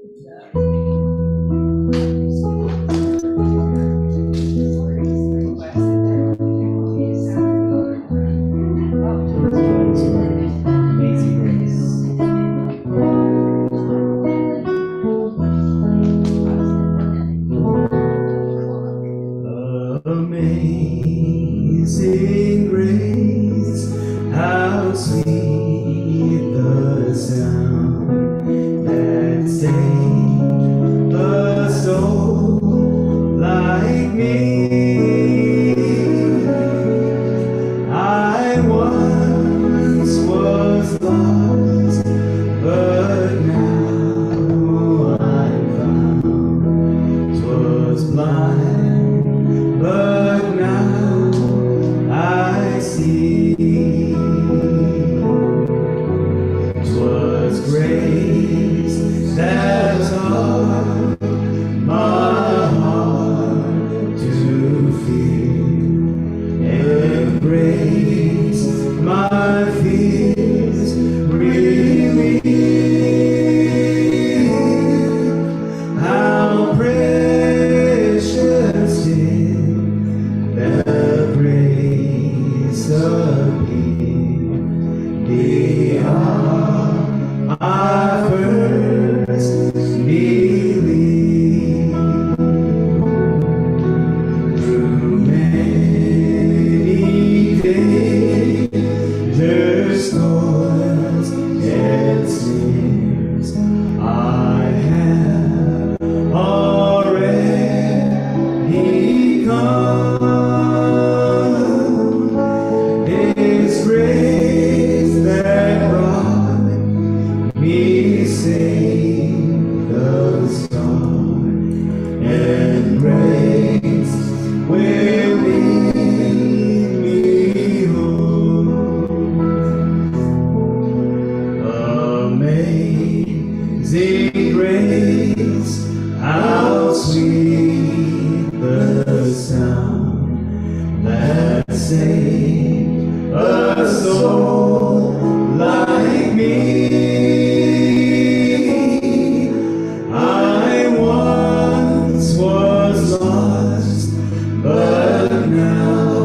Amazing grace, how sweet the sound that saved a soul like me. I once was lost, but now I'm found. 'Twas blind, but now I see. 'Twas grace that taught my heart to fear, and grace my fears relieved. How precious did the grace appear the hour I first believed. Through many dangers, toils, and snares, I have already come. His grace that brought me safe thus far, and grace will lead me home. Amazing grace, how sweet the sound that saved a soul like me. I once was lost, but now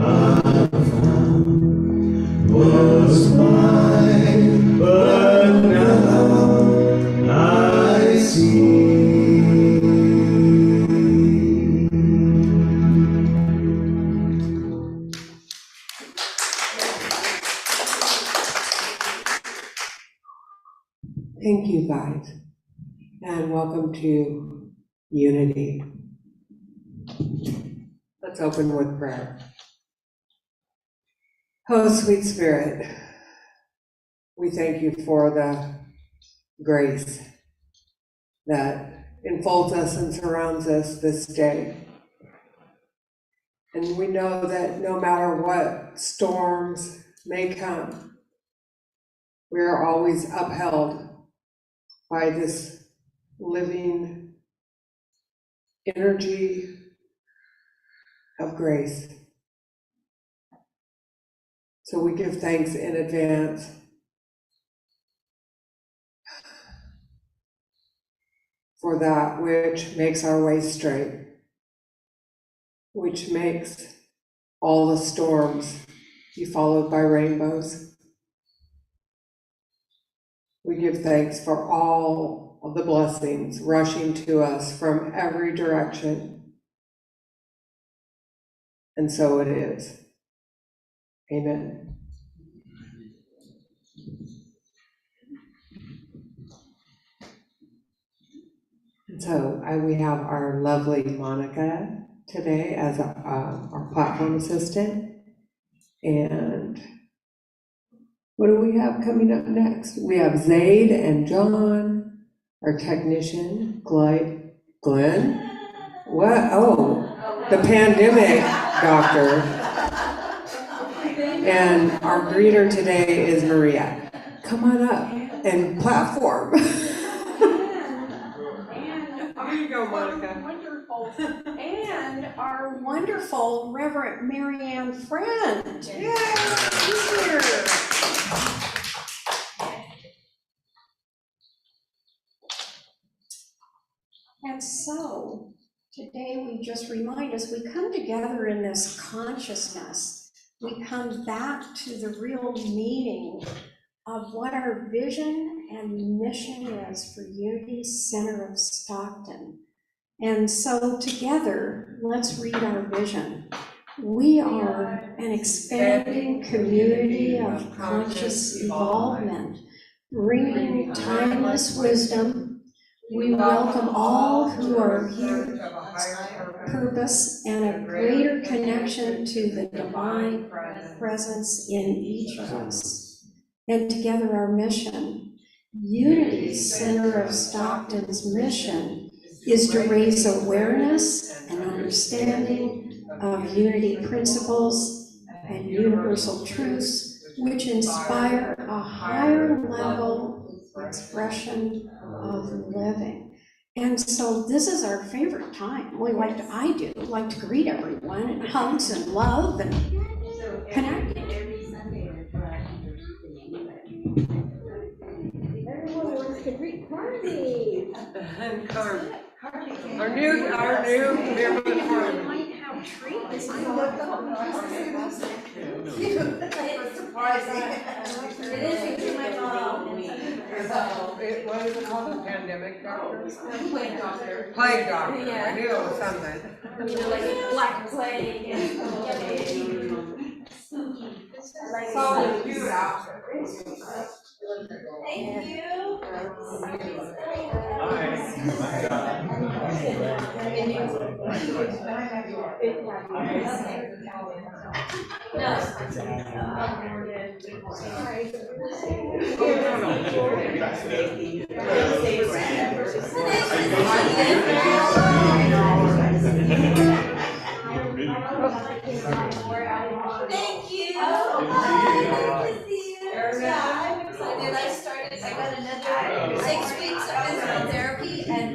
I'm found. Was blind, but now I see. Thank you, guys, and welcome to Unity. Let's open with prayer. Oh, sweet Spirit, we thank you for the grace that enfolds us and surrounds us this day. And we know that no matter what storms may come, we are always upheld by this living energy of grace. So we give thanks in advance for that which makes our way straight, which makes all the storms be followed by rainbows. We give thanks for all of the blessings rushing to us from every direction. And so it is. Amen. And so we have our lovely Monica today as our platform assistant. And what do we have coming up next? We have Zaid and John, our technician, Glenn. What? Oh, the pandemic doctor. And our greeter today is Maria. Come on up and platform. Here you go, Monica. Wonderful. And our wonderful Reverend Marianne Friend. Yay, She's here. And so today we just remind us, we come together in this consciousness. We come back to the real meaning of what our vision and mission is for Unity Center of Stockton. And so together, let's read our vision. We are an expanding community of conscious evolvement, bringing timeless wisdom. We welcome all who are here for purpose and a greater connection to the divine presence in each of us. And together our mission, Unity Center of Stockton's mission is to raise awareness and understanding of unity principles and universal truths, which inspire a higher level expression of living. And so this is our favorite time. I like to greet everyone and hugs and love and connect. Everyone wants to greet Carly. And our new neighborhood farm. It's surprising. It is to my mom. What is it called, the pandemic doctor? Plague doctor. Plague doctor, Yeah. I knew it was something. You know, like black plague and. So cute out. Thank you. Thank you. Good to see you. Yeah, I'm excited. I got another 6 weeks of physical therapy, and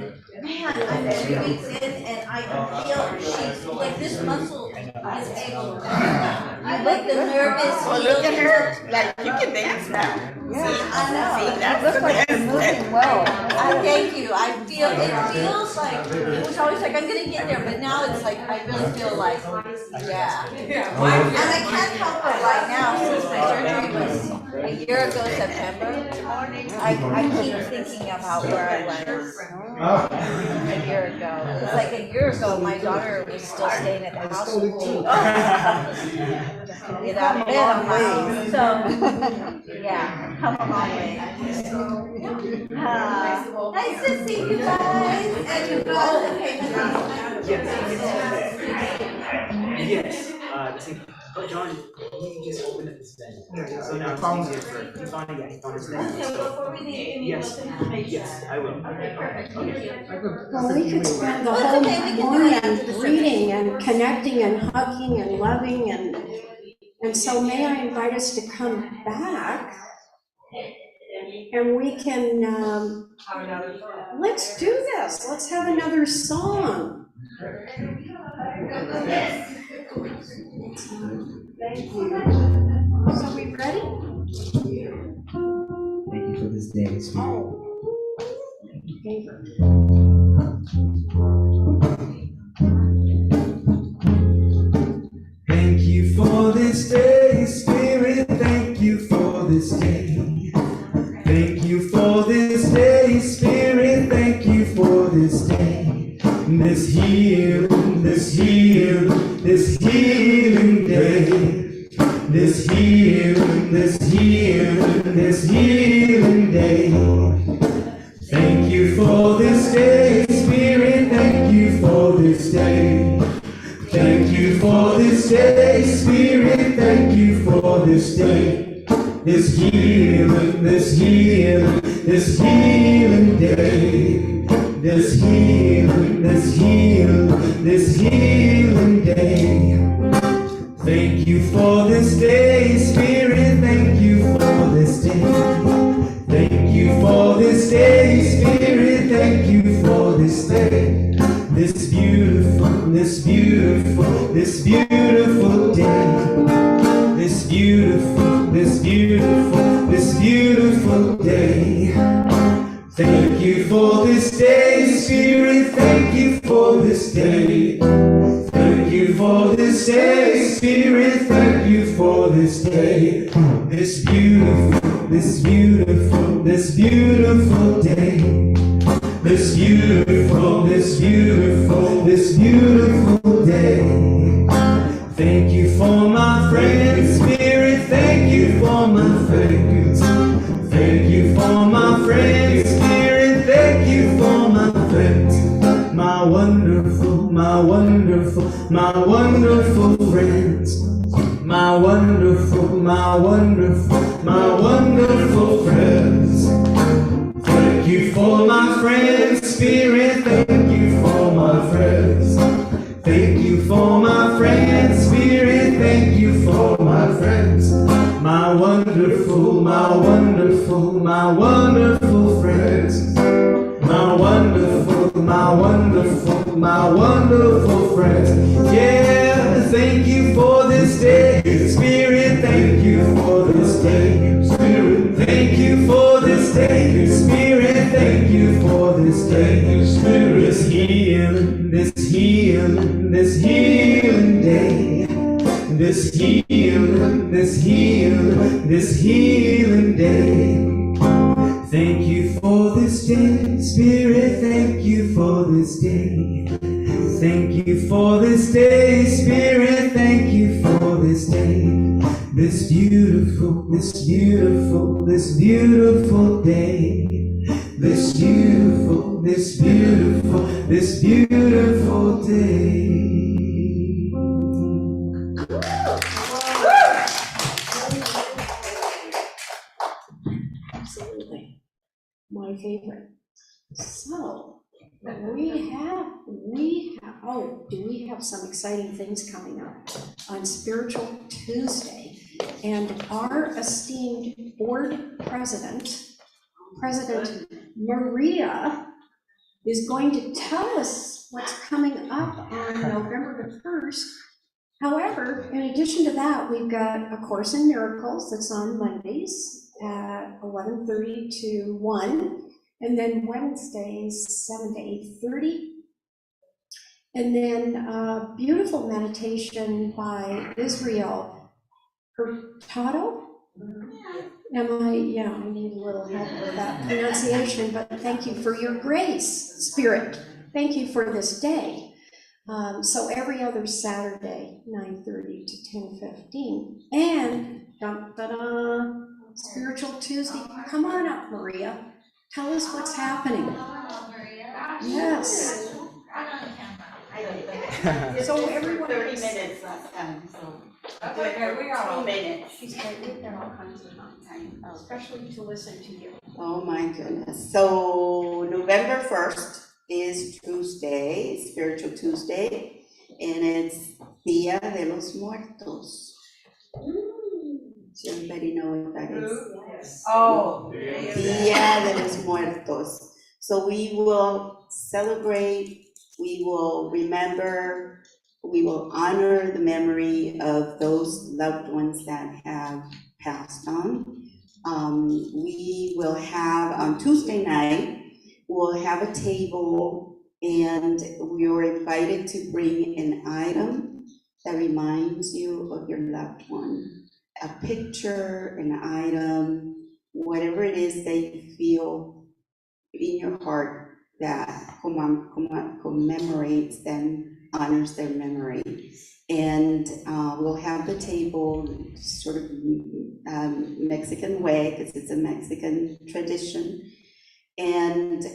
man, I'm 3 weeks in, and I can feel she's like this muscle is able. I like the nervous. Well, look at her, like you can dance now. Yeah, I know. See, that's the best. well. Thank you. I feel, it feels like, it was always like, I'm gonna get there, but now it's like, I really feel like, yeah. And I can't help it right now, since my surgery was a year ago, September. I keep thinking about where I was a year ago. It's like a year ago, my daughter was still staying at the house. Without bed on my own. So, yeah, come a long way. Nice to see you guys. And you got the payment. Yes, but John, you just opened it this day. So now it's easier for, you found it, yeah, you found it today. Okay, before we leave, give me Yes. those information. Yes, I will. Okay, perfect, thank you. Well, we could spend the Well, it's whole okay, we can do it after the morning service. reading and connecting and hugging and loving and so may I invite us to come back and we can, let's do this, let's have another song. Thank you. So we ready? Thank you for this day, Spirit. Thank you for this day, Spirit. Thank you for this day. Thank you for this day, Spirit. Thank you for this day. This healing, this healing, this healing day. This healing, this healing, this healing day. Thank you for this day, Spirit. Thank you for this day. Thank you for this day, Spirit. Thank you for this day. This healing, this healing, this healing day. This healing, this healing, this healing day. Thank you for this day, Spirit. Thank you for this day. Thank you for this day, Spirit. Thank you for this day. This beautiful, this beautiful, this beautiful day. This beautiful, this beautiful, this beautiful day. Thank you for this day, Spirit, thank you for this day. Thank you for this day, Spirit, thank you for this day. This beautiful, this beautiful, this beautiful day. This beautiful, this beautiful, this beautiful day. Thank you for my friends, Spirit, thank you for my friends. Thank you for my friends, Spirit, thank you for my friends. My wonderful, my wonderful, my wonderful friends. My wonderful, my wonderful, my wonderful friends. Thank you for my friends, Spirit, thank you for my friends. Thank you for my friends, Spirit, thank you for my friends. My wonderful, my wonderful, my wonderful friends. My wonderful, my wonderful, my wonderful friends. Yeah, thank you for this day, Spirit, thank you for this day. Spirit, thank you for this day, Spirit, thank you for this day. Spirit, this healing, this healing, this healing day. This healing, this healing, this healing day. Thank you for this day, Spirit, thank you for this day. Thank you for this day, Spirit, thank you for this day. This beautiful, this beautiful, this beautiful day. This beautiful, this beautiful, this beautiful day. Absolutely. My favorite. So, do we have some exciting things coming up on Spiritual Tuesday? And our esteemed board president, President Maria, is going to tell us what's coming up on November the 1st. However, in addition to that, we've got A Course in Miracles that's on Mondays at 11:30 to 1, and then Wednesdays 7 to 8:30. And then a beautiful meditation by Israel Hurtado. I need a little help with that pronunciation, but thank you for your grace, Spirit. Thank you for this day. So every other Saturday, 9:30 to 10:15. And Spiritual Tuesday. Come on up, Maria. Tell us what's happening. Yes. So everyone. 30 minutes last time, so. Okay, we are. 2 minutes. She's great. We've got all kinds of time, especially to listen to you. Oh my goodness. So November 1st is Tuesday, Spiritual Tuesday, and it's Dia de los Muertos. Does everybody know what that is? Oh. Dia de los Muertos. So we will celebrate, we will remember, we will honor the memory of those loved ones that have passed on. We will have, on Tuesday night, we'll have a table, and you're invited to bring an item that reminds you of your loved one. A picture, an item, whatever it is that you feel in your heart that commemorates them, honors their memory. And we'll have the table sort of Mexican way, because it's a Mexican tradition. And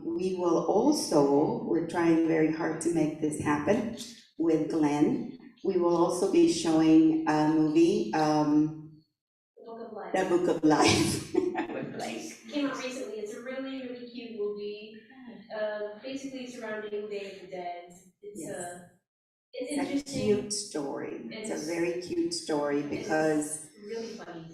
we will also, we're trying very hard to make this happen with Glenn. We will also be showing a movie, The Book of Life. Came out recently. It's a really, really cute movie. Basically surrounding Day of the Dead. It's It's a interesting. cute story. It's a very cute story because, Really funny.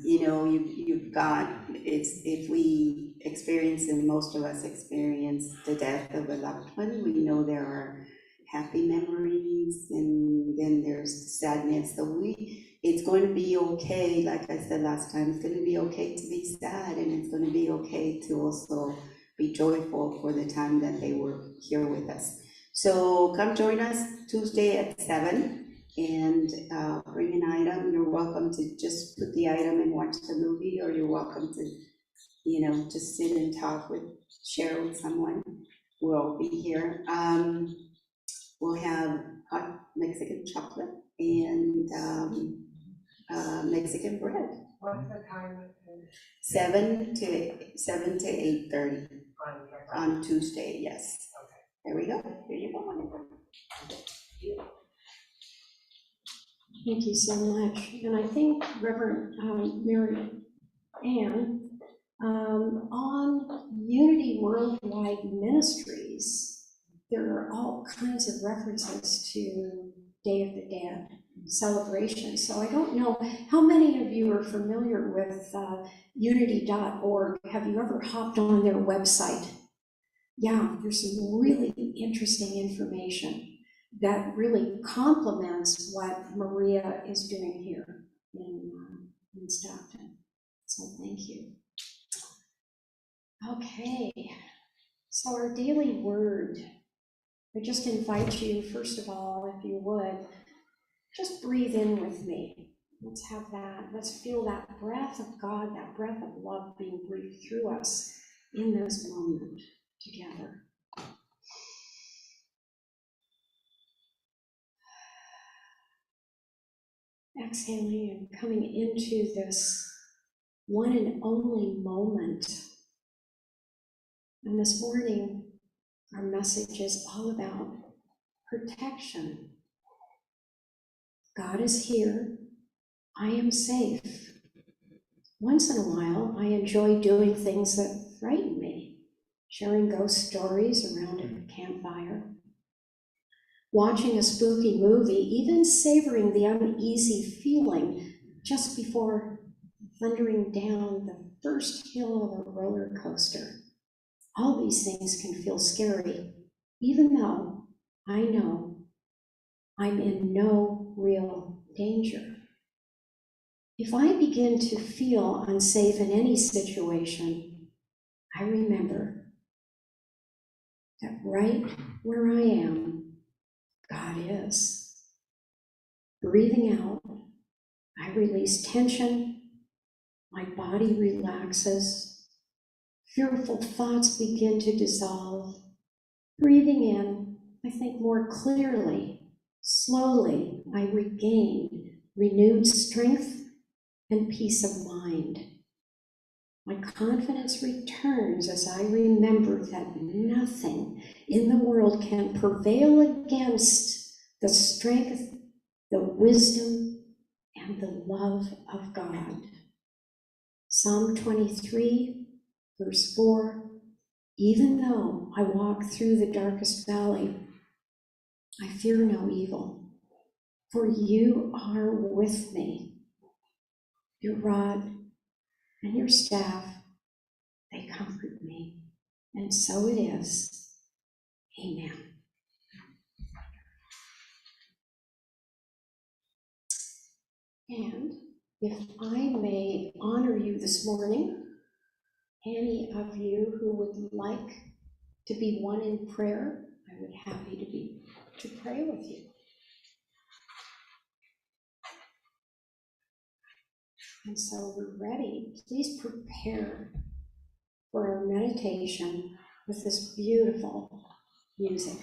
you've got, if we experience, and most of us experience the death of a loved one, we know there are happy memories and then there's sadness. So we it's going to be okay, like I said last time, it's going to be okay to be sad, and it's going to be okay to also be joyful for the time that they were here with us. So come join us Tuesday at 7 and bring an item. You're welcome to just put the item and watch the movie, or you're welcome to, just sit and share with someone. We'll be here. We'll have hot Mexican chocolate and Mexican bread. What's the time? 7 to 8:30 on Tuesday, yes. There we go. Here you go. Thank you so much. And I think Reverend Mary Ann, on Unity Worldwide Ministries, there are all kinds of references to Day of the Dead celebration. So I don't know how many of you are familiar with unity.org. Have you ever hopped on their website? Yeah, there's some really interesting information that really complements what Maria is doing here in Stockton. So thank you. Okay, so our daily word. I just invite you, first of all, if you would, just breathe in with me. Let's have that. Let's feel that breath of God, that breath of love being breathed through us in this moment together. Exhaling and coming into this one and only moment. And this morning, our message is all about protection. God is here. I am safe. Once in a while, I enjoy doing things that frighten me, sharing ghost stories around a campfire, watching a spooky movie, even savoring the uneasy feeling just before thundering down the first hill of a roller coaster. All these things can feel scary, even though I know I'm in no real danger. If I begin to feel unsafe in any situation, I remember that right where I am, God is. Breathing out, I release tension, my body relaxes, fearful thoughts begin to dissolve. Breathing in, I think more clearly. Slowly, I regain renewed strength and peace of mind. My confidence returns as I remember that nothing in the world can prevail against the strength, the wisdom, and the love of God. Psalm 23, verse 4, even though I walk through the darkest valley, I fear no evil, for you are with me. Your rod and your staff, they comfort me. And so it is. Amen. And if I may honor you this morning, any of you who would like to be one in prayer, I would be happy to pray with you. And so we're ready. Please prepare for our meditation with this beautiful music.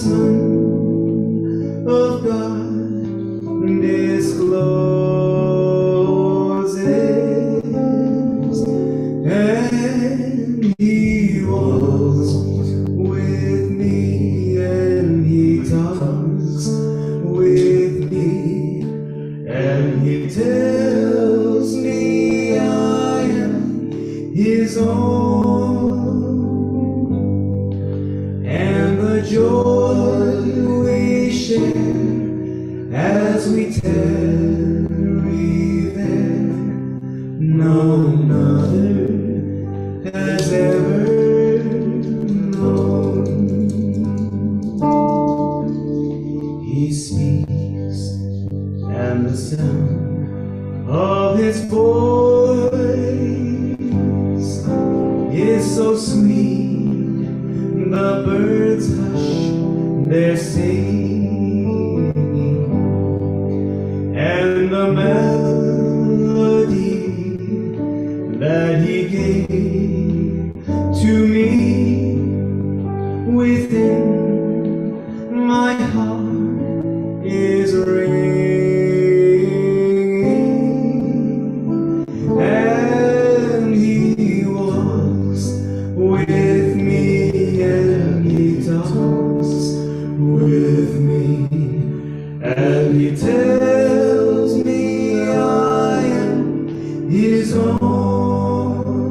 Son of God discloses, and he walks with me, and he talks with me, and he tells me I am his own, and the joy we share as we tarry there, none other has ever known. He speaks, and the sound of his voice is so sweet, the birds hush their singing, and the melody that he gave to me within my heart is ringing, and he walks with me, and he talks with me, and he tells me I am his own,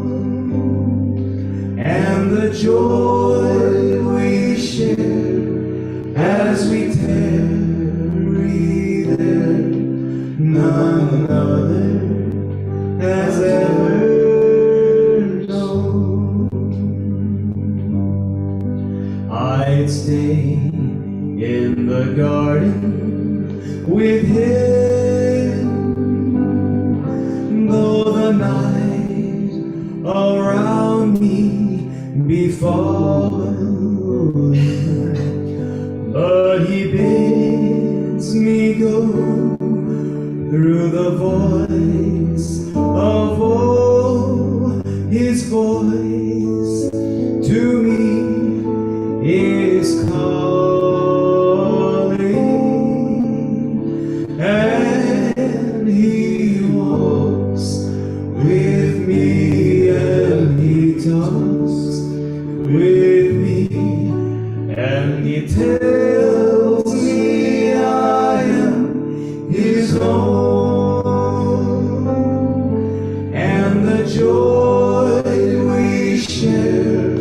and the joy we share as we tarry there, none other has ever known. I'd stay in the garden with him, though the night around me be falling, but he bids me go through the voice of all, his voice to me is calling, and he walks with me, and he talks with me, and he tells me I am his own, and the joy we share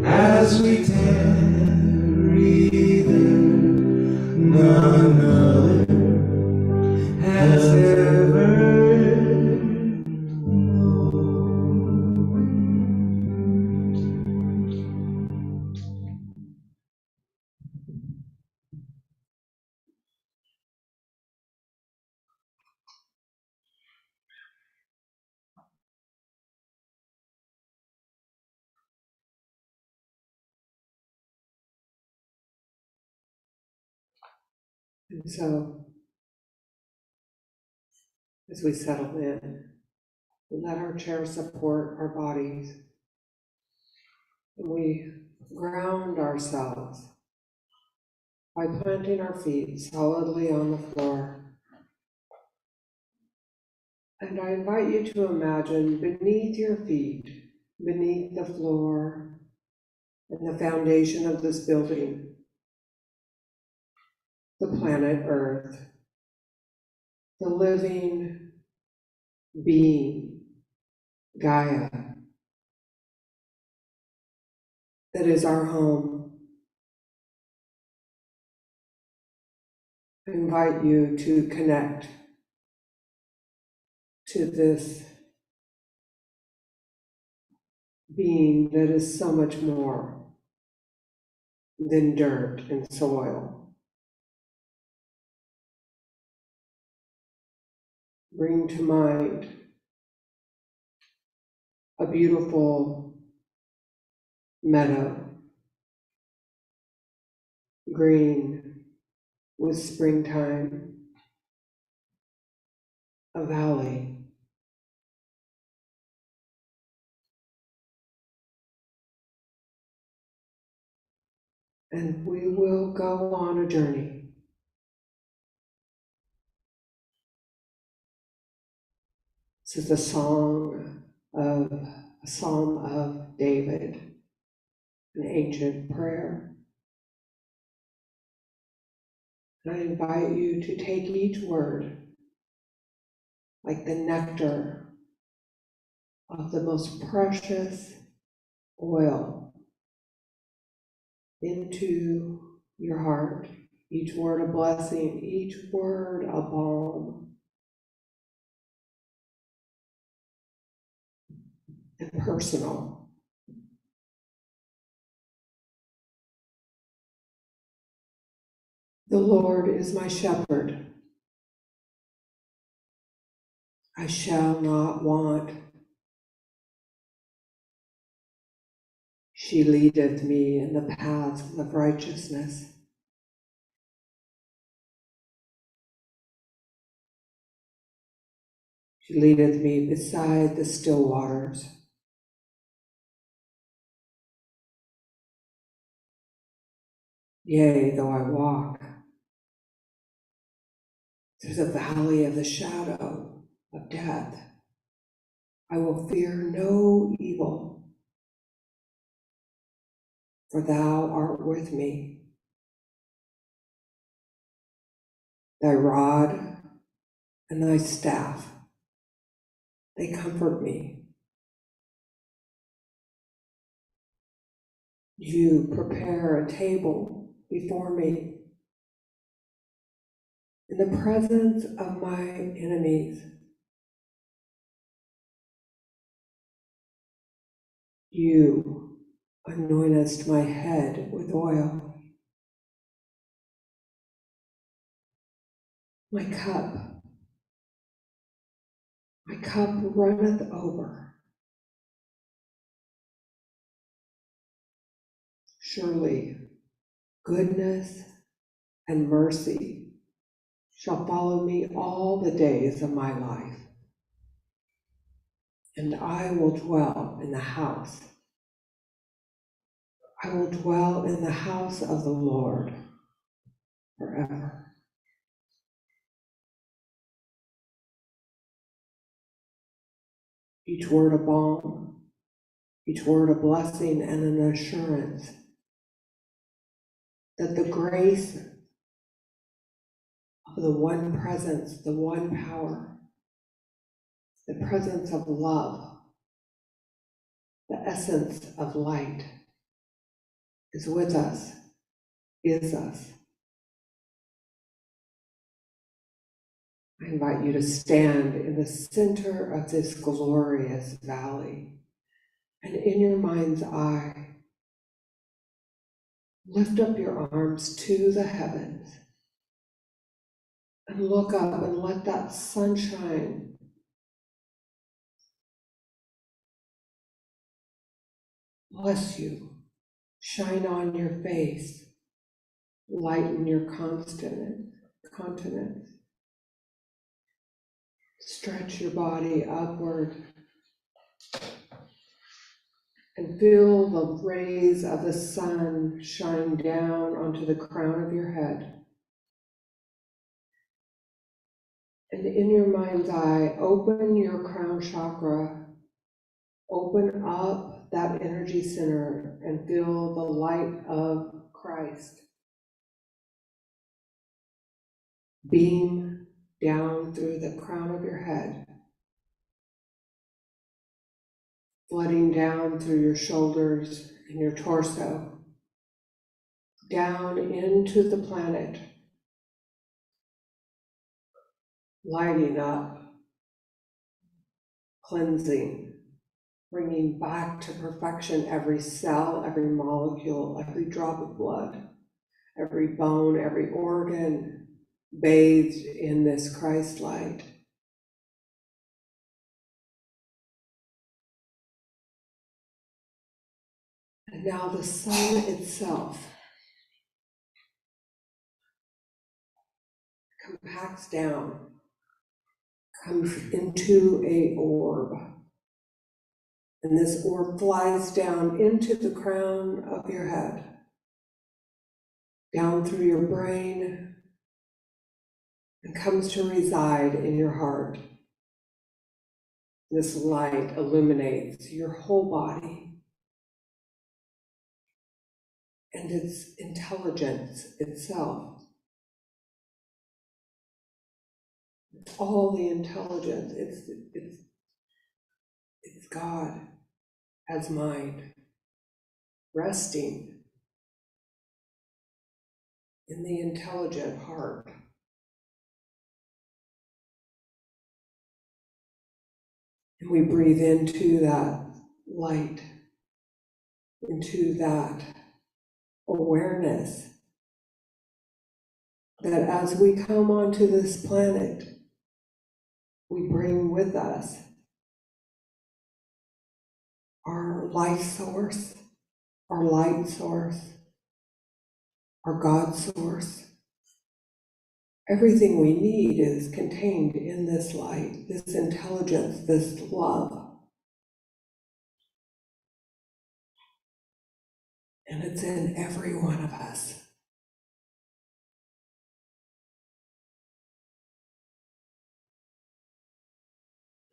as we tarry there, none other has ever And so, as we settle in, we let our chair support our bodies, and we ground ourselves by planting our feet solidly on the floor. And I invite you to imagine beneath your feet, beneath the floor and the foundation of this building, the planet Earth, the living being, Gaia, that is our home. I invite you to connect to this being that is so much more than dirt and soil. Bring to mind a beautiful meadow, green with springtime, a valley, and we will go on a journey. This is a psalm of David, an ancient prayer. And I invite you to take each word like the nectar of the most precious oil into your heart. Each word a blessing, each word a balm, and personal. The Lord is my shepherd. I shall not want. She leadeth me in the paths of righteousness. She leadeth me beside the still waters. Yea, though I walk through the valley of the shadow of death, I will fear no evil, for thou art with me. Thy rod and thy staff, they comfort me. You prepare a table before me in the presence of my enemies. You anointest my head with oil. My cup runneth over. Surely goodness and mercy shall follow me all the days of my life, and I will dwell in the house. I will dwell in the house of the Lord forever. Each word a balm, each word a blessing and an assurance that the grace of the one presence, the one power, the presence of love, the essence of light is with us, is us. I invite you to stand in the center of this glorious valley, and in your mind's eye, lift up your arms to the heavens and look up and let that sunshine bless you, shine on your face, lighten your continent. Stretch your body upward and feel the rays of the sun shine down onto the crown of your head. And in your mind's eye, open your crown chakra, open up that energy center and feel the light of Christ beam down through the crown of your head, flooding down through your shoulders and your torso, down into the planet, lighting up, cleansing, bringing back to perfection every cell, every molecule, every drop of blood, every bone, every organ, bathed in this Christ light. And now the sun itself compacts down, comes into a orb. And this orb flies down into the crown of your head. down through your brain, and comes to reside in your heart. This light illuminates your whole body, and its intelligence itself. It's all the intelligence. It's God as mind, resting in the intelligent heart. And we breathe into that light, into that awareness that as we come onto this planet, we bring with us our life source, our light source, our God source. Everything we need is contained in this light, this intelligence, this love. And it's in every one of us.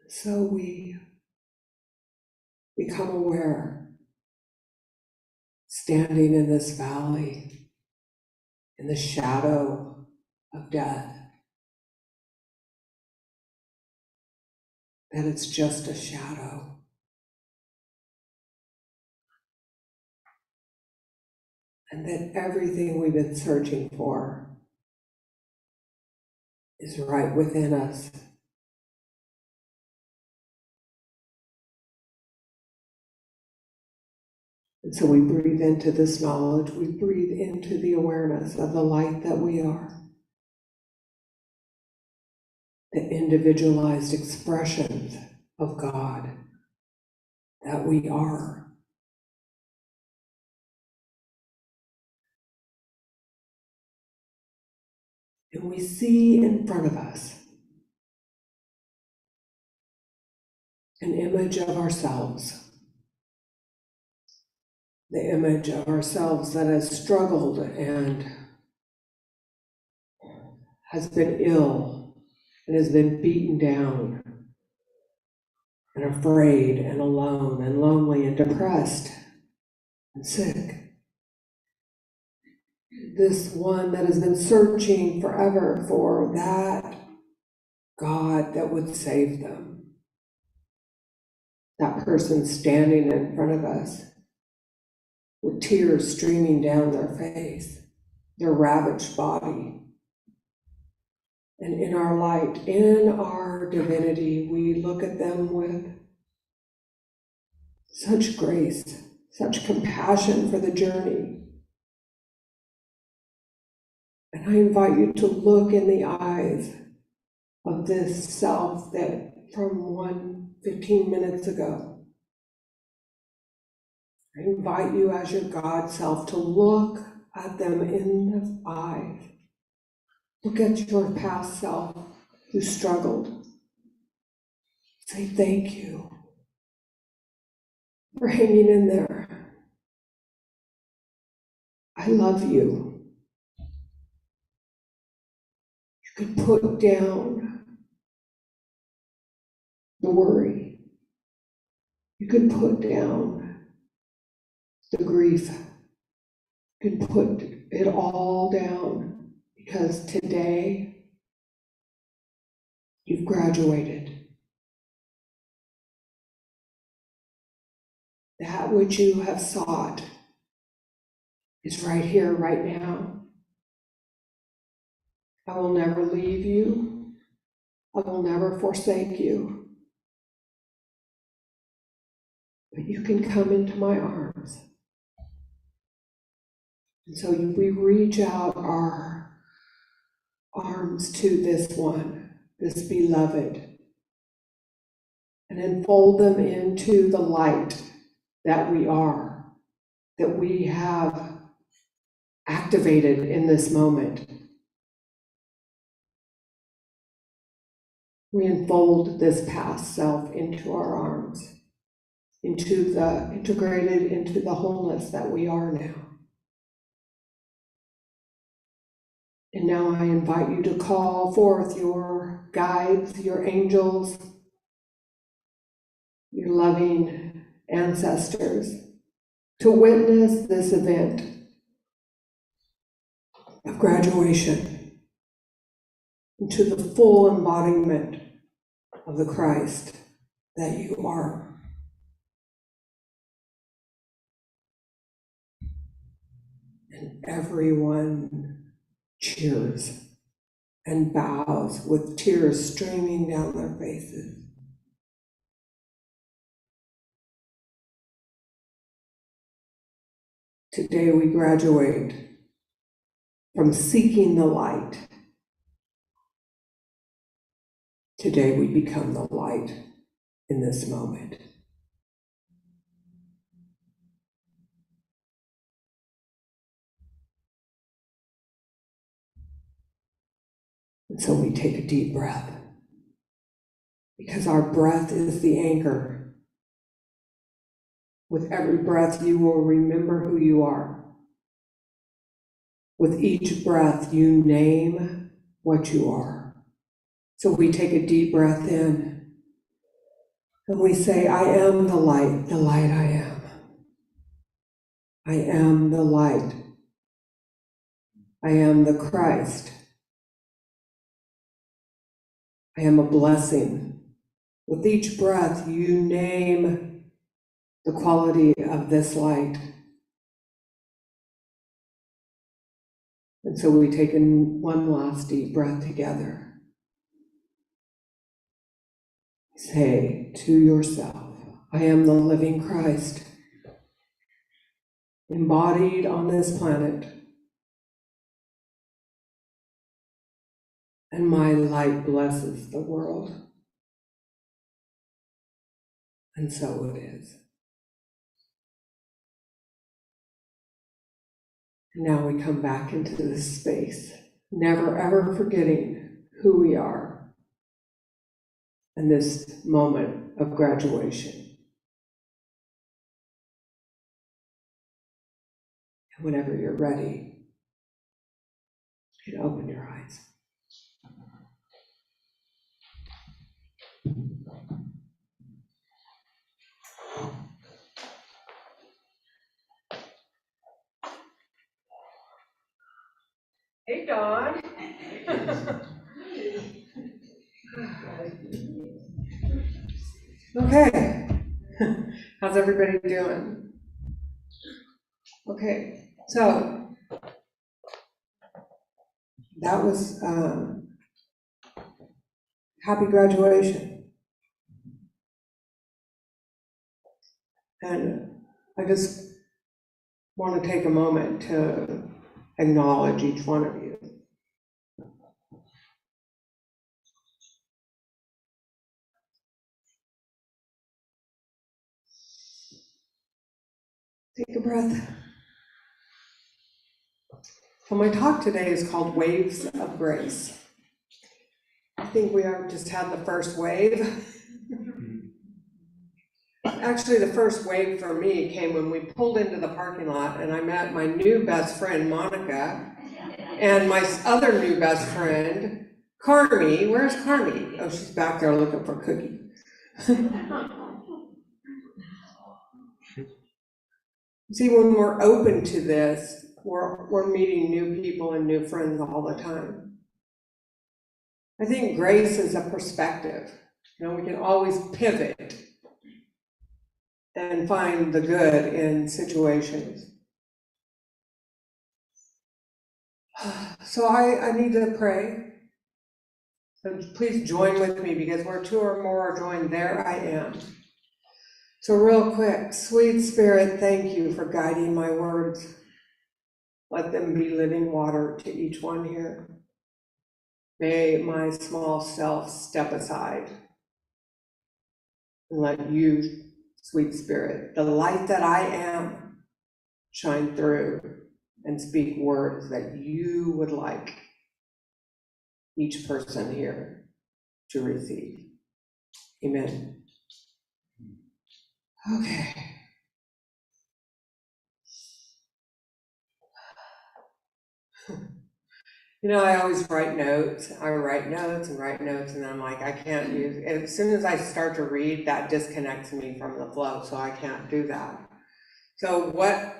So we become aware, standing in this valley, in the shadow of death, that it's just a shadow. And that everything we've been searching for is right within us. And so we breathe into this knowledge, we breathe into the awareness of the light that we are, the individualized expressions of God that we are. And we see in front of us an image of ourselves. The image of ourselves that has struggled and has been ill and has been beaten down and afraid and alone and lonely and depressed and sick. This one that has been searching forever for that God that would save them. That person standing in front of us with tears streaming down their face, their ravaged body. And in our light, in our divinity, we look at them with such grace, such compassion for the journey. And I invite you to look in the eyes of this self that from 15 minutes ago. I invite you as your God self to look at them in the eyes. Look at your past self who struggled. Say thank you for hanging in there. I love you. You could put down the worry. You could put down the grief. You can put it all down because today you've graduated. That which you have sought is right here, right now. I will never leave you. I will never forsake you. But you can come into my arms. And so we reach out our arms to this one, this beloved, and enfold them into the light that we are, that we have activated in this moment. We enfold this past self into our arms, integrated into the wholeness that we are now. And now I invite you to call forth your guides, your angels, your loving ancestors to witness this event of graduation into the full embodiment of the Christ that you are. And everyone cheers and bows with tears streaming down their faces. Today we graduate from seeking the light. Today we become the light in this moment. And so we take a deep breath, because our breath is the anchor. With every breath, you will remember who you are. With each breath, you name what you are. So we take a deep breath in, and we say, I am the light I am. I am the light. I am the Christ. I am a blessing. With each breath, you name the quality of this light. And so we take in one last deep breath together. Say to yourself, I am the living Christ, embodied on this planet, and my light blesses the world. And so it is. And now we come back into this space, never ever forgetting who we are in this moment of graduation. And whenever you're ready, you can open your eyes. Hey, Dawn. Okay, how's everybody doing? Okay, so that was happy graduation. And I just want to take a moment to acknowledge each one of you. Take a breath. So my talk today is called Waves of Grace. I think we have just had the first wave. Actually, the first wave for me came when we pulled into the parking lot and I met my new best friend, Monica, and my other new best friend, Carmi. Where's Carmi? Oh, she's back there looking for Cookie. See, when we're open to this, we're meeting new people and new friends all the time. I think grace is a perspective. You know, we can always pivot and find the good in situations. So I need to pray. So please join with me, because where two or more are joined, there I am. So real quick, sweet Spirit, thank you for guiding my words. Let them be living water to each one here. May my small self step aside and let you, sweet Spirit, the light that I am, shine through and speak words that you would like each person here to receive. Amen. Okay. You know, I always write notes. I write notes and write notes, and I'm like, I can't use, as soon as I start to read, that disconnects me from the flow, so I can't do that. So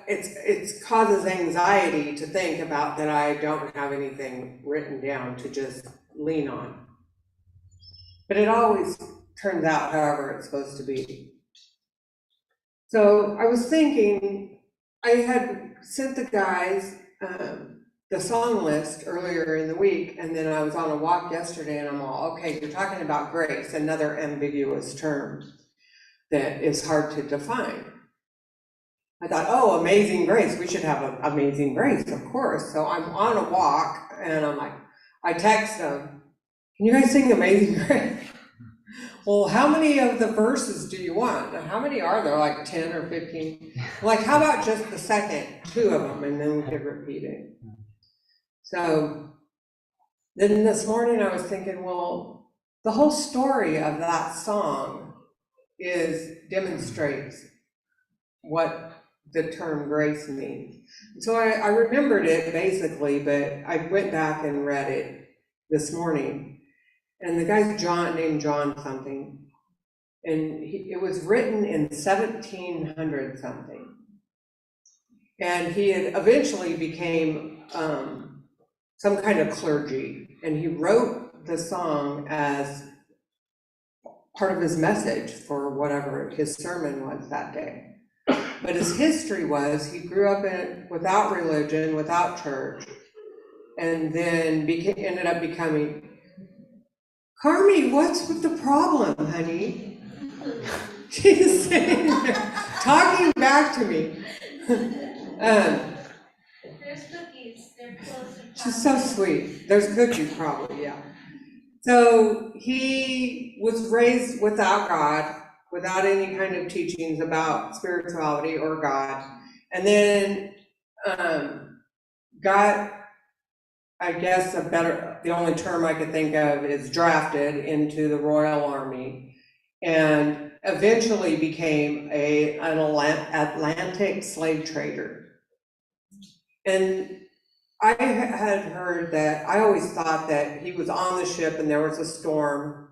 it's causes anxiety to think about that I don't have anything written down to just lean on. But it always turns out however it's supposed to be. So I was thinking, I had sent the guys the song list earlier in the week, and then I was on a walk yesterday and I'm all, okay, you're talking about grace, another ambiguous term that is hard to define. I thought, oh, amazing grace, we should have an amazing grace, of course. So I'm on a walk and I'm like, I text them, can you guys sing Amazing Grace? Well, how many of the verses do you want? How many are there, like 10 or 15? Like, how about just the second 2 of them, and then we could repeat it. So then this morning I was thinking, well, the whole story of that song demonstrates what the term grace means. So I remembered it basically, but I went back and read it this morning. And the guy's named John something, and it was written in 1700 something. And he had eventually became some kind of clergy, and he wrote the song as part of his message for whatever his sermon was that day. But his history was he grew up without religion, without church, and then ended up becoming. Carmi, what's with the problem, honey? She's sitting there talking back to me. There's cookies, they're close to. She's so sweet. There's cookies probably, yeah. So he was raised without God, without any kind of teachings about spirituality or God. And then got, I guess the only term I could think of is drafted into the Royal Army, and eventually became an Atlantic slave trader. And I had heard that, I always thought that he was on the ship and there was a storm,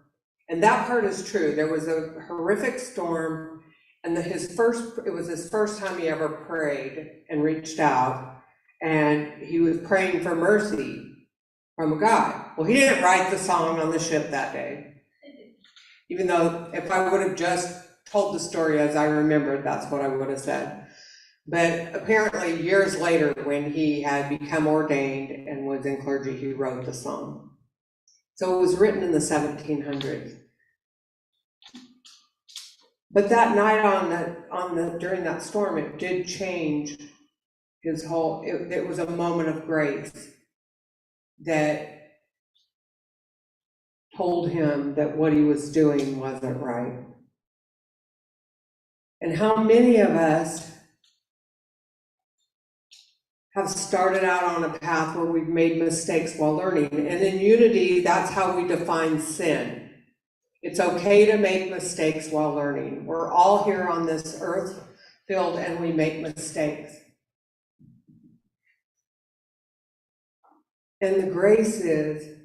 and that part is true. There was a horrific storm, and it was his first time he ever prayed and reached out. And he was praying for mercy from God. Well, he didn't write the song on the ship that day. Even though if I would have just told the story as I remembered, that's what I would have said. But apparently years later, when he had become ordained and was in clergy, he wrote the song. So it was written in the 1700s. But that night during that storm, it did change his whole, it was a moment of grace that told him that what he was doing wasn't right. And how many of us have started out on a path where we've made mistakes while learning. And in Unity, that's how we define sin. It's okay to make mistakes while learning. We're all here on this earth field and we make mistakes. And the grace is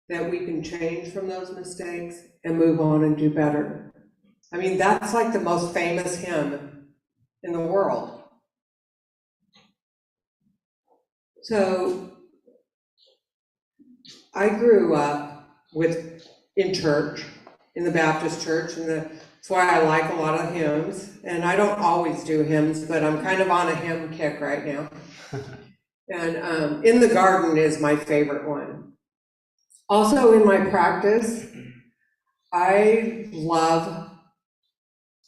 that we can change from those mistakes and move on and do better. I mean, that's like the most famous hymn in the world. So I grew up in church, in the Baptist church, and that's why I like a lot of hymns. And I don't always do hymns, but I'm kind of on a hymn kick right now. And In the Garden is my favorite one. Also in my practice, I love,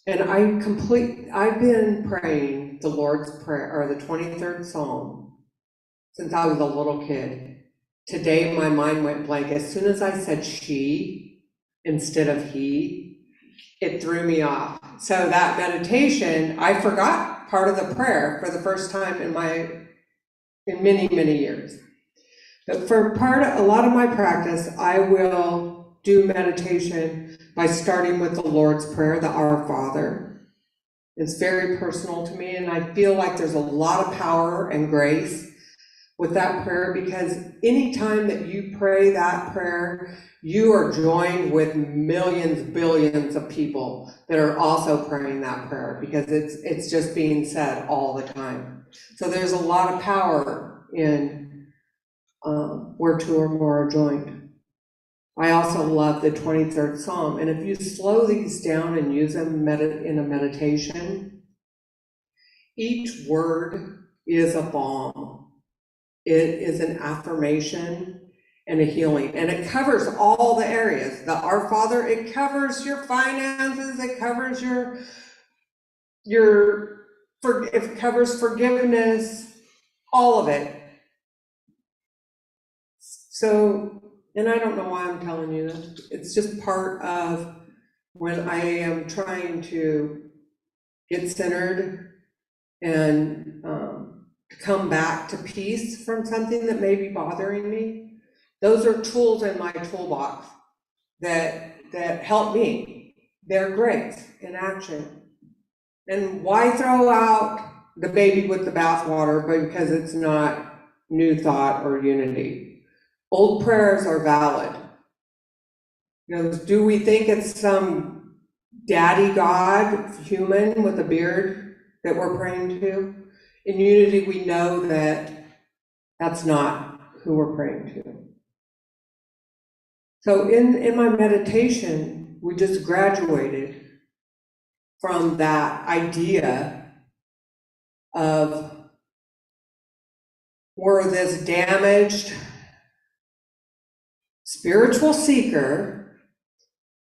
and I've been praying the Lord's Prayer, or the 23rd Psalm, since I was a little kid. Today my mind went blank. As soon as I said she instead of he, it threw me off. So that meditation, I forgot part of the prayer for the first time in many, many years. But for a lot of my practice, I will do meditation by starting with the Lord's Prayer, the Our Father. It's very personal to me, and I feel like there's a lot of power and grace with that prayer, because anytime that you pray that prayer, you are joined with millions, billions of people that are also praying that prayer, because it's just being said all the time. So there's a lot of power in where two or more are joined. I also love the 23rd Psalm, and if you slow these down and use them in a meditation, each word is a balm. It is an affirmation and a healing, and it covers all the areas. The Our Father, it covers your finances, it covers it covers forgiveness, all of it. So, and I don't know why I'm telling you this. It's just part of when I am trying to get centered and come back to peace from something that may be bothering me. Those are tools in my toolbox that help me. They're great in action. And why throw out the baby with the bathwater because it's not new thought or unity? Old prayers are valid. You know, do we think it's some daddy God, human with a beard that we're praying to? In unity, we know that that's not who we're praying to. So in my meditation, we just graduated from that idea of we're this damaged spiritual seeker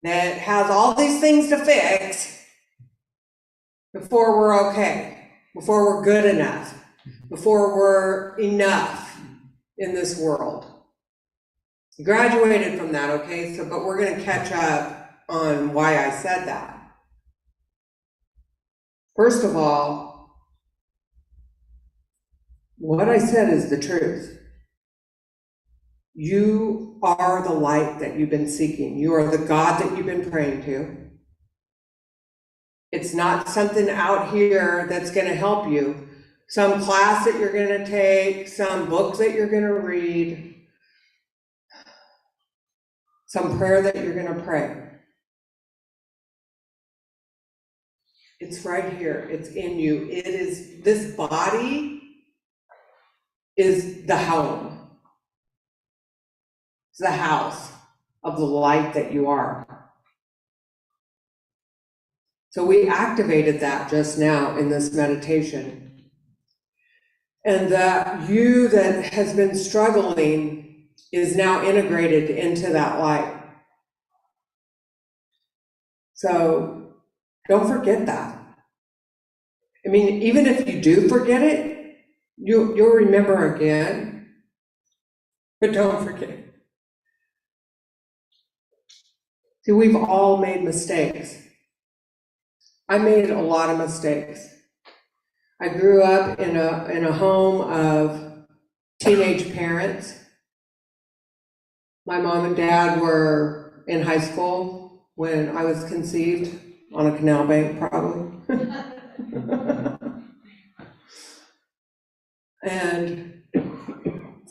that has all these things to fix before we're okay, before we're good enough, before we're enough in this world. Graduated from that, okay? So, but we're gonna catch up on why I said that. First of all, what I said is the truth. You are the light that you've been seeking. You are the God that you've been praying to. It's not something out here that's gonna help you. Some class that you're gonna take, some books that you're gonna read, some prayer that you're gonna pray. It's right here, it's in you. It is, this body is the home. It's the house of the light that you are. So we activated that just now in this meditation. And that you that has been struggling is now integrated into that light. So don't forget that. I mean, even if you do forget it, you'll remember again, but don't forget. See, we've all made mistakes. I made a lot of mistakes. I grew up in a home of teenage parents. My mom and dad were in high school when I was conceived, on a canal bank probably. And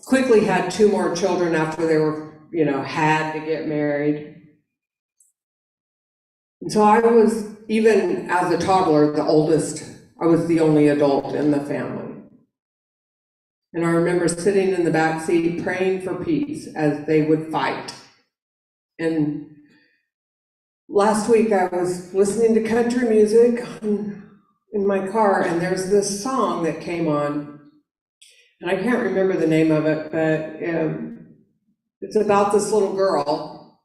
quickly had 2 more children after they were, had to get married. And so I was, even as a toddler, the oldest, I was the only adult in the family. And I remember sitting in the back seat praying for peace as they would fight. And last week I was listening to country music in my car, and there's this song that came on. And I can't remember the name of it, but it's about this little girl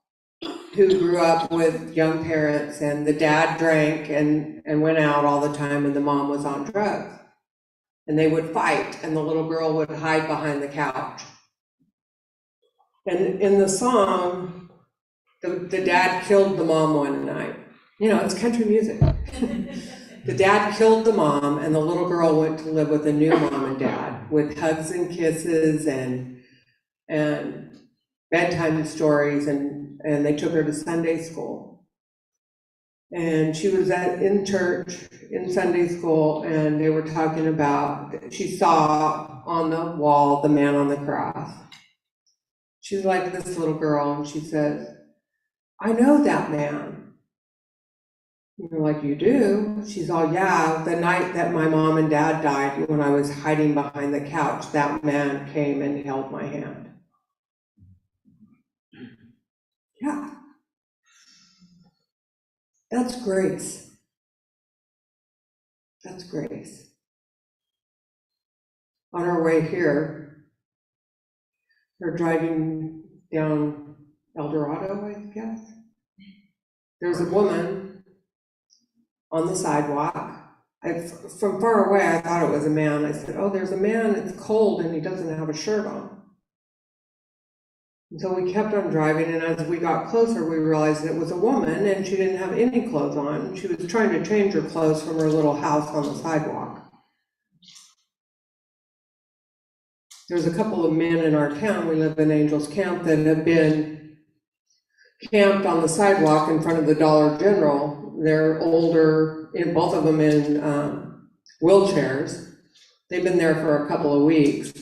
who grew up with young parents, and the dad drank and went out all the time, and the mom was on drugs. And they would fight, and the little girl would hide behind the couch. And in the song, the dad killed the mom one night. It's country music. The dad killed the mom, and the little girl went to live with a new mom and dad with hugs and kisses and bedtime stories, and they took her to Sunday school. And she was in church, in Sunday school, and they were talking about, she saw on the wall the man on the cross. She's like this little girl, and she says, I know that man. And you're like, you do? She's all, yeah, the night that my mom and dad died, when I was hiding behind the couch, that man came and held my hand. Yeah. That's grace. That's grace. On our way here, we're driving down El Dorado, I guess. There's a woman on the sidewalk. From far away, I thought it was a man. I said, oh, there's a man, it's cold, and he doesn't have a shirt on. And so we kept on driving, and as we got closer, we realized it was a woman, and she didn't have any clothes on. She was trying to change her clothes from her little house on the sidewalk. There's a couple of men in our town, we live in Angels Camp, that have been camped on the sidewalk in front of the Dollar General. They're older, both of them in wheelchairs. They've been there for a couple of weeks.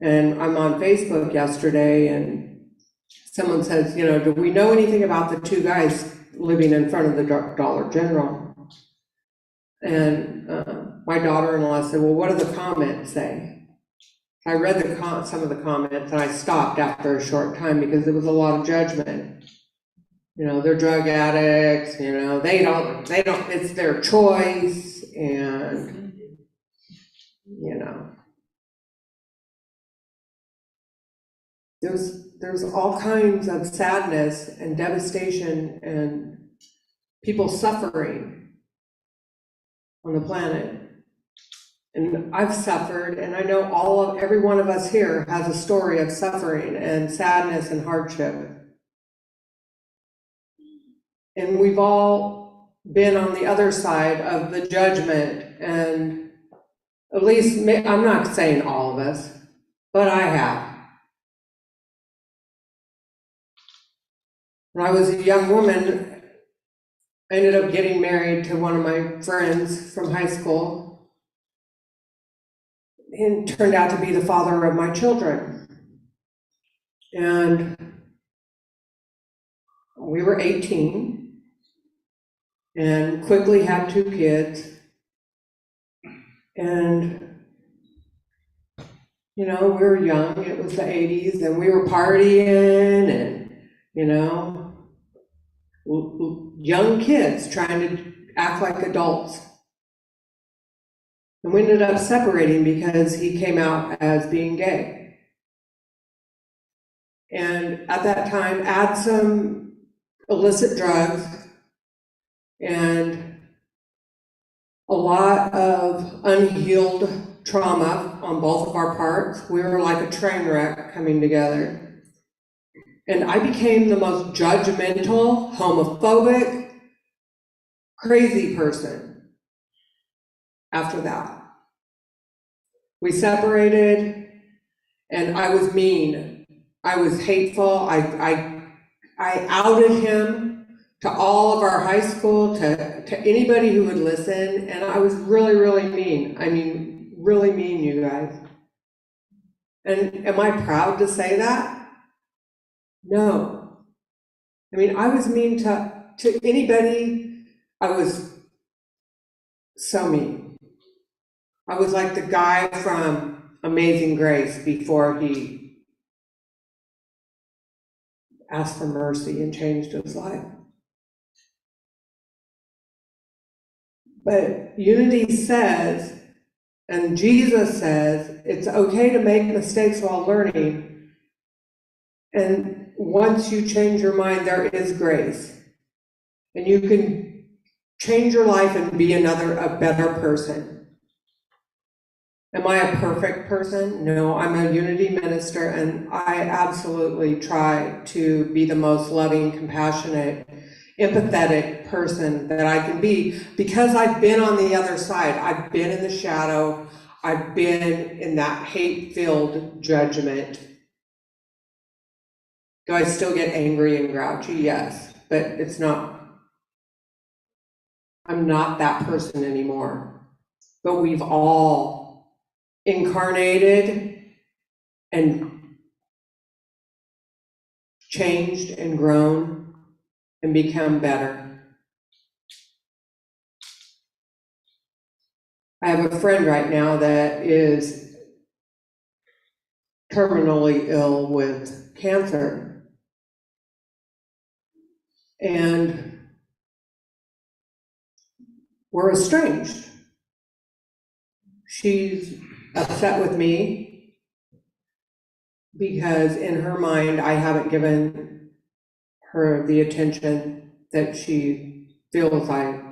And I'm on Facebook yesterday, and someone says, you know, do we know anything about the two guys living in front of the Dollar General? And my daughter-in-law said, well, what do the comments say? I read some of the comments, and I stopped after a short time because there was a lot of judgment. You know, they're drug addicts, you know, they don't, it's their choice, and, you know. There's all kinds of sadness and devastation and people suffering on the planet. And I've suffered, and I know every one of us here has a story of suffering and sadness and hardship. And we've all been on the other side of the judgment, and at least, I'm not saying all of us, but I have. When I was a young woman, I ended up getting married to one of my friends from high school, and turned out to be the father of my children. And we were 18 and quickly had 2 kids. And, you know, we were young, it was the 80s, and we were partying and, you know, young kids trying to act like adults. And we ended up separating because he came out as being gay. And at that time, add some illicit drugs and a lot of unhealed trauma on both of our parts. We were like a train wreck coming together. And I became the most judgmental, homophobic, crazy person after that. We separated, and I was mean. I was hateful. I outed him to all of our high school, to anybody who would listen, and I was really, really mean. I mean, really mean, you guys. And am I proud to say that? No. I mean, I was mean to anybody. I was so mean. I was like the guy from Amazing Grace before he asked for mercy and changed his life. But unity says, and Jesus says, it's okay to make mistakes while learning. And once you change your mind, there is grace. And you can change your life and be a better person. Am I a perfect person? No, I'm a unity minister, and I absolutely try to be the most loving, compassionate, empathetic person that I can be, because I've been on the other side. I've been in the shadow. I've been in that hate-filled judgment. Do I still get angry and grouchy? Yes, but it's not I'm not that person anymore. But we've all incarnated and changed and grown and become better. I have a friend right now that is terminally ill with cancer. And we're estranged. She's upset with me because in her mind, I haven't given her the attention that she feels I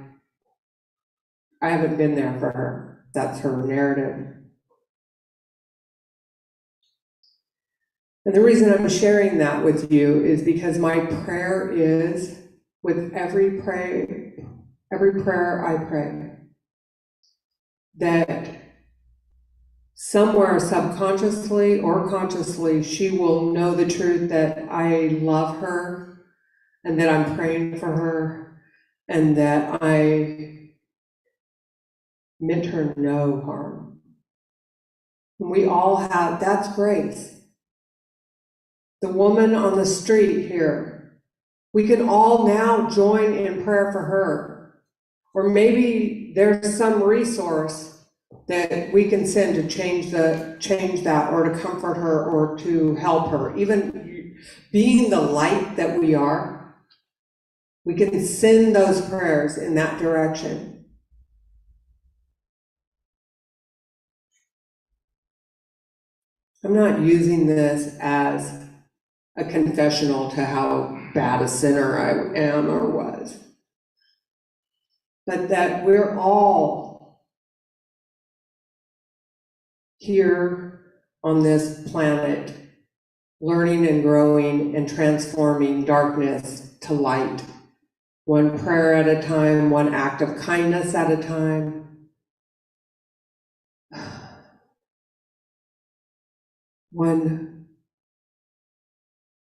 haven't been there for her. That's her narrative. And the reason I'm sharing that with you is because my prayer is, with every prayer I pray, that somewhere subconsciously or consciously, she will know the truth that I love her and that I'm praying for her and that I meant her no harm. And we all have, that's grace. The woman on the street here, we can all now join in prayer for her. Or maybe there's some resource that we can send to change that, or to comfort her, or to help her. Even being the light that we are, we can send those prayers in that direction. I'm not using this as a confessional to how bad a sinner I am or was, but that we're all here on this planet, learning and growing and transforming darkness to light, one prayer at a time, one act of kindness at a time, one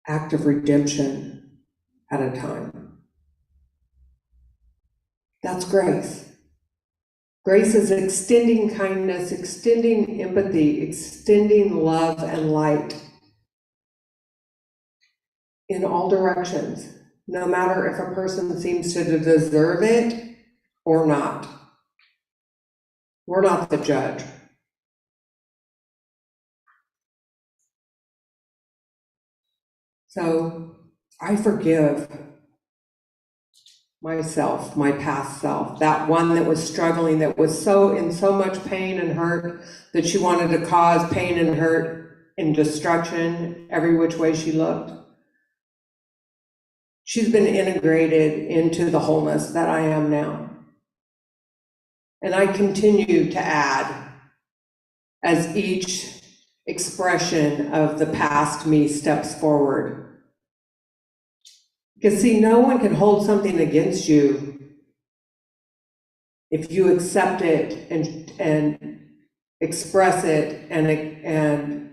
act of redemption at a time. That's grace. Grace is extending kindness, extending empathy, extending love and light in all directions, no matter if a person seems to deserve it or not. We're not the judge. So I forgive myself, my past self, that one that was struggling, that was in so much pain and hurt that she wanted to cause pain and hurt and destruction every which way she looked. She's been integrated into the wholeness that I am now. And I continue to add as each expression of the past me steps forward. Because see, no one can hold something against you if you accept it and express it and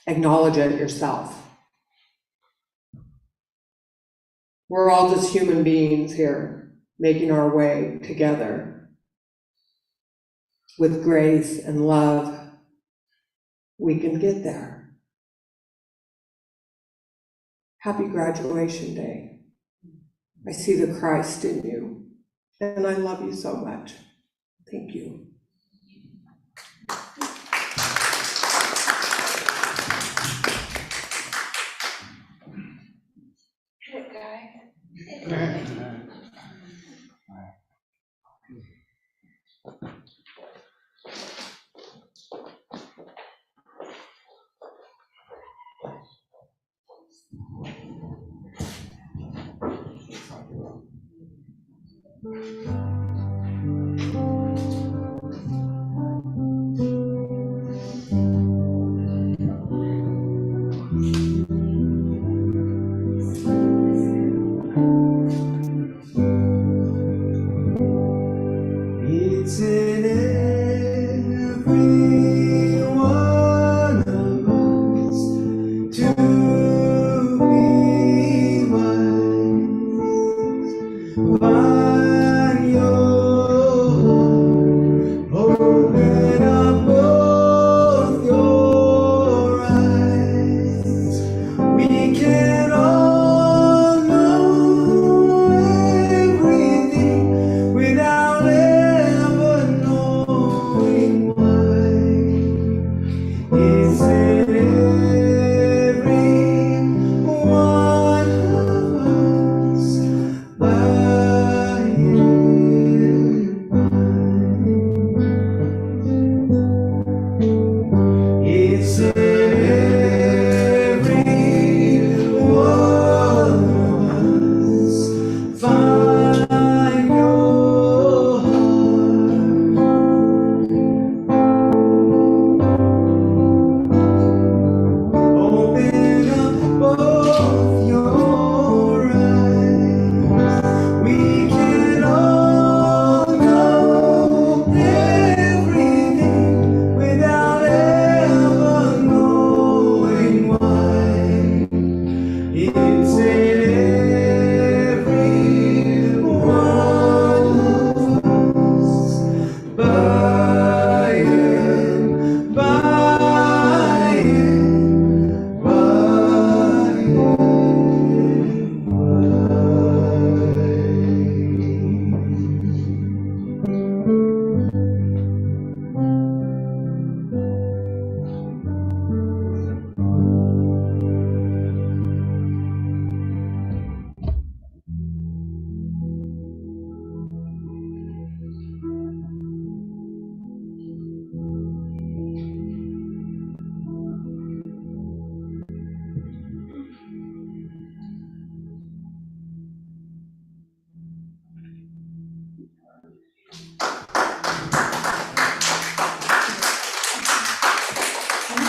acknowledge it yourself. We're all just human beings here, making our way together. With grace and love, we can get there. Happy graduation day. I see the Christ in you, and I love you so much. Thank you. It's in every one of us to be wise.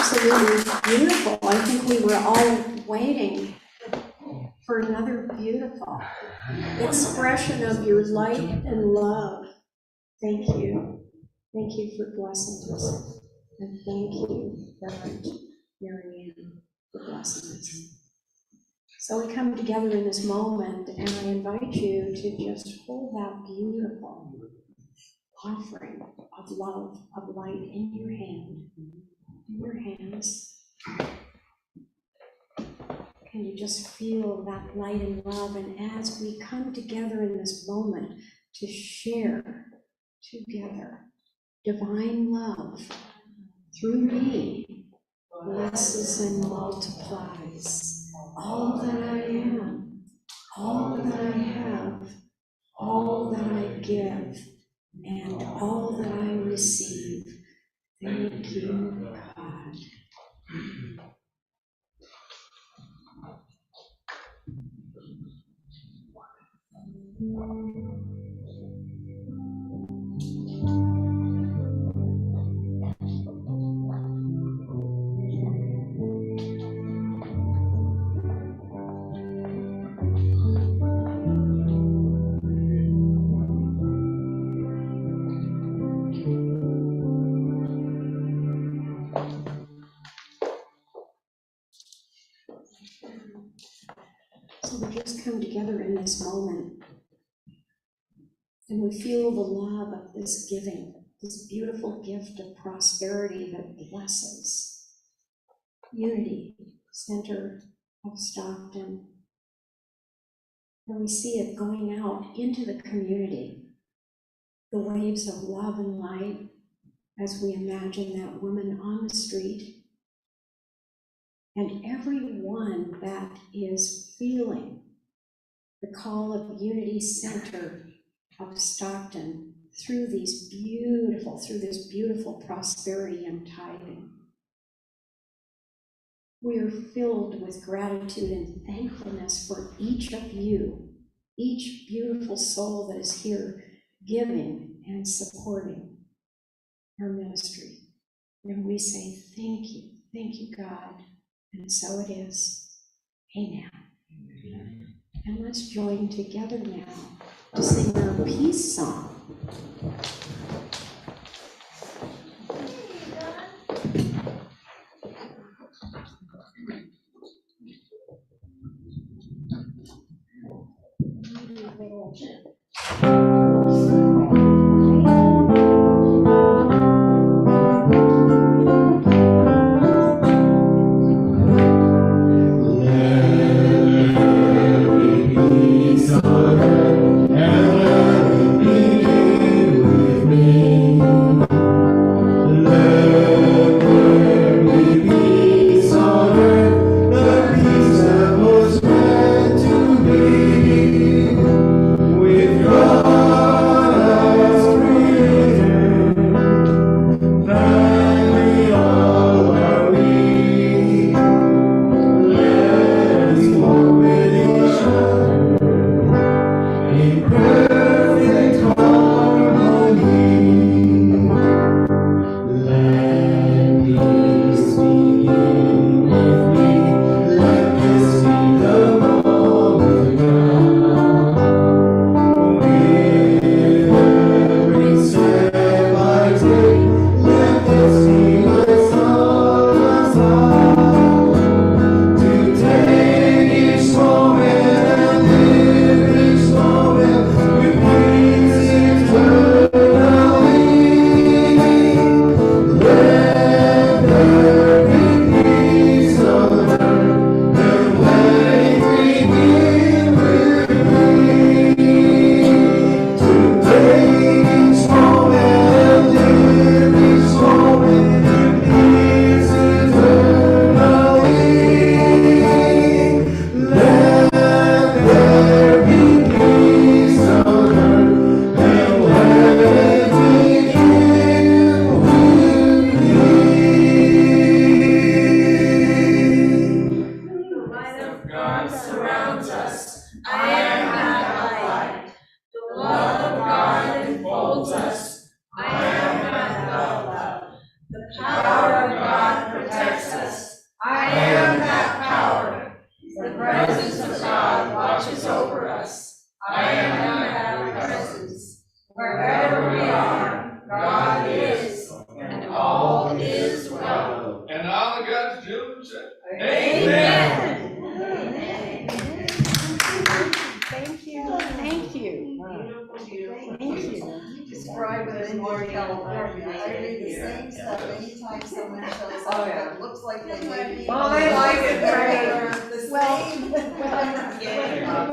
absolutely beautiful. I think we were all waiting for another beautiful expression of your light and love. Thank you. Thank you for blessing us. And thank you, Reverend Mary Ann, for blessing us. So we come together in this moment, and I invite you to just hold that beautiful offering of love, of light in your hand, in your hands. Can you just feel that light and love? And as we come together in this moment to share together divine love through me, blesses and multiplies all that I am, all that I have, all that I give, and all that I receive. Thank you, God. So we just come together in this moment, and we feel the love of this giving, this beautiful gift of prosperity that blesses. Unity, center of Stockton, and we see it going out into the community, the waves of love and light, as we imagine that woman on the street, and everyone that is feeling the call of Unity Center of Stockton through this beautiful prosperity and tithing. We are filled with gratitude and thankfulness for each of you, each beautiful soul that is here giving and supporting our ministry. And we say, thank you, God. And so it is. Amen. And let's join together now to sing our peace song. Peace on earth, and let it be with me. all God's children say. Thank you, thank you. Thank you. Describe it in more California. I read the same stuff anytime someone shows up that looks like they may be. Oh, they like it, right? The Well, same. well,